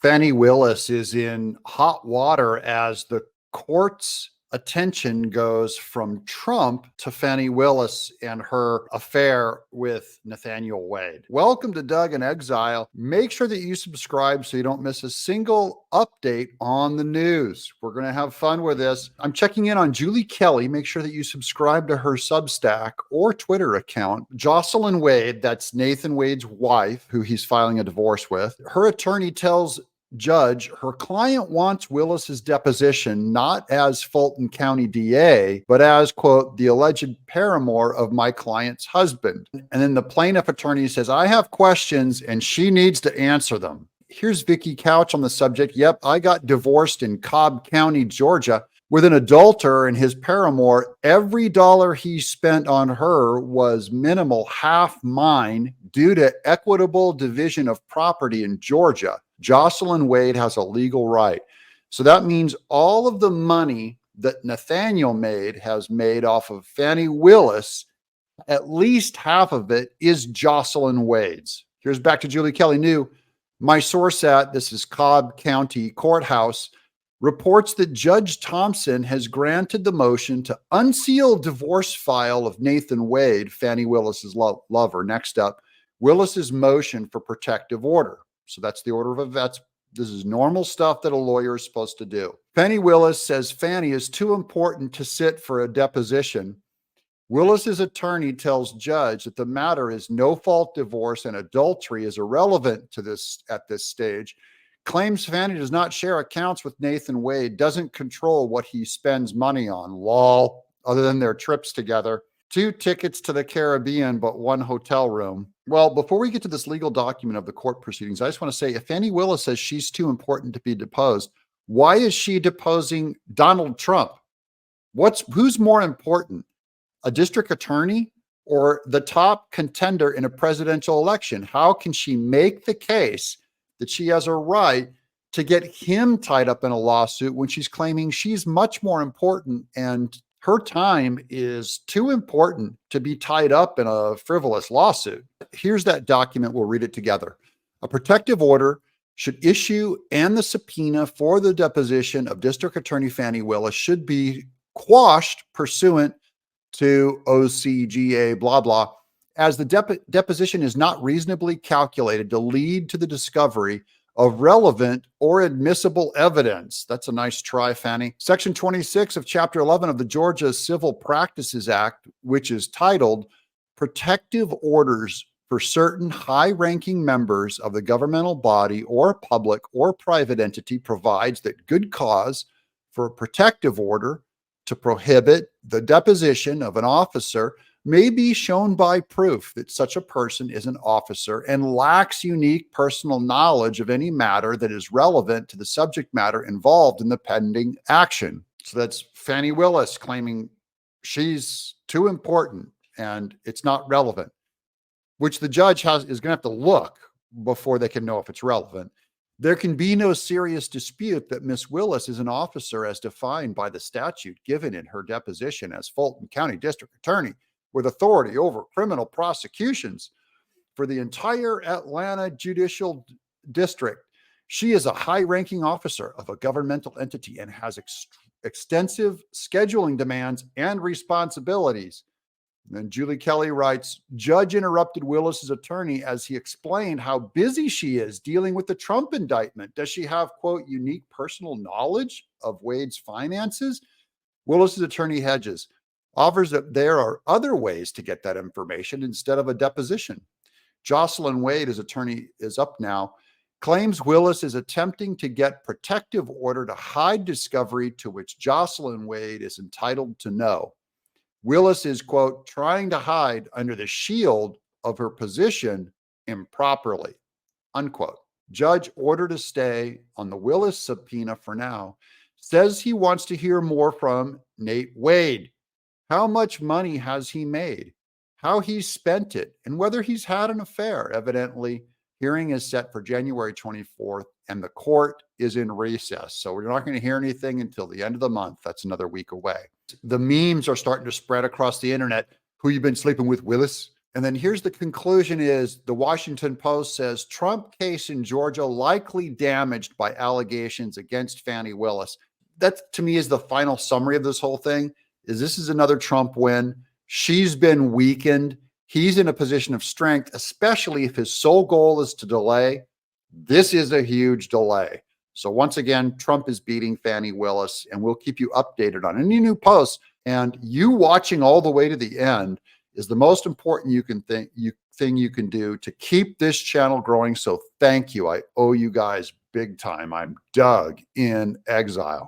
Fani Willis is in hot water as the court's attention goes from Trump to Fani Willis and her affair with Nathaniel Wade. Welcome to Doug in Exile. Make sure that you subscribe so you don't miss a single update on the news. We're going to have fun with this. I'm checking in on Julie Kelly. Make sure that you subscribe to her Substack or Twitter account. Jocelyn Wade, that's Nathan Wade's wife, who he's filing a divorce with. Her attorney tells judge her client wants Willis's deposition not as Fulton County DA, but as, quote, the alleged paramour of my client's husband. And then the plaintiff attorney says, I have questions and she needs to answer them. Here's Vicky Couch on the subject. Yep, I got divorced in Cobb County, Georgia, with an adulterer and his paramour. Every dollar he spent on her was minimal, half mine, due to equitable division of property in Georgia. Jocelyn Wade has a legal right. So that means all of the money that Nathaniel has made off of Fani Willis, at least half of it is Jocelyn Wade's. Here's back to Julie Kelly. New. My source this is Cobb County Courthouse, reports that Judge Thompson has granted the motion to unseal divorce file of Nathan Wade, Fani Willis's lover. Next up, Willis's motion for protective order. So that's the order of events. This is normal stuff that a lawyer is supposed to do. Fani Willis says Fani is too important to sit for a deposition. Willis's attorney tells judge that the matter is no-fault divorce and adultery is irrelevant to this at this stage. Claims Fani does not share accounts with Nathan Wade, doesn't control what he spends money on. Lol, other than their trips together. 2 tickets to the Caribbean, but 1 hotel room. Well, before we get to this legal document of the court proceedings, I just want to say, if Fani Willis says she's too important to be deposed, why is she deposing Donald Trump? Who's more important, a district attorney or the top contender in a presidential election? How can she make the case that she has a right to get him tied up in a lawsuit when she's claiming she's much more important and her time is too important to be tied up in a frivolous lawsuit? Here's that document. We'll read it together. A protective order should issue and the subpoena for the deposition of District Attorney Fani Willis should be quashed pursuant to OCGA blah, blah, as the deposition is not reasonably calculated to lead to the discovery of relevant or admissible evidence. That's a nice try, Fani. Section 26 of Chapter 11 of the Georgia Civil Practices Act, which is titled Protective Orders for Certain High-Ranking Members of the Governmental Body or Public or Private Entity, provides that good cause for a protective order to prohibit the deposition of an officer may be shown by proof that such a person is an officer and lacks unique personal knowledge of any matter that is relevant to the subject matter involved in the pending action. So that's Fani Willis claiming she's too important and it's not relevant, which the judge is going to have to look before they can know if it's relevant. There can be no serious dispute that Miss Willis is an officer as defined by the statute given in her deposition as Fulton County District Attorney with authority over criminal prosecutions for the entire Atlanta Judicial District. She is a high-ranking officer of a governmental entity and has extensive scheduling demands and responsibilities. And then Julie Kelly writes, judge interrupted Willis's attorney as he explained how busy she is dealing with the Trump indictment. Does she have, quote, unique personal knowledge of Wade's finances? Willis's attorney hedges, offers that there are other ways to get that information instead of a deposition. Jocelyn Wade, his attorney, is up now, claims Willis is attempting to get protective order to hide discovery to which Jocelyn Wade is entitled to know. Willis is, quote, trying to hide under the shield of her position improperly, unquote. Judge ordered a stay on the Willis subpoena for now, says he wants to hear more from Nate Wade. How much money has he made? How he spent it? And whether he's had an affair. Evidently, hearing is set for January 24th, and the court is in recess. So we're not going to hear anything until the end of the month. That's another week away. The memes are starting to spread across the internet. Who you been sleeping with, Willis? And then here's the conclusion is the Washington Post says Trump case in Georgia likely damaged by allegations against Fani Willis. That to me is the final summary of this whole thing is this is another Trump win. She's been weakened. He's in a position of strength, especially if his sole goal is to delay. This is a huge delay. So once again, Trump is beating Fani Willis, and we'll keep you updated on any new posts. And you watching all the way to the end is the most important thing you can do to keep this channel growing. So thank you. I owe you guys big time. I'm Doug in Exile.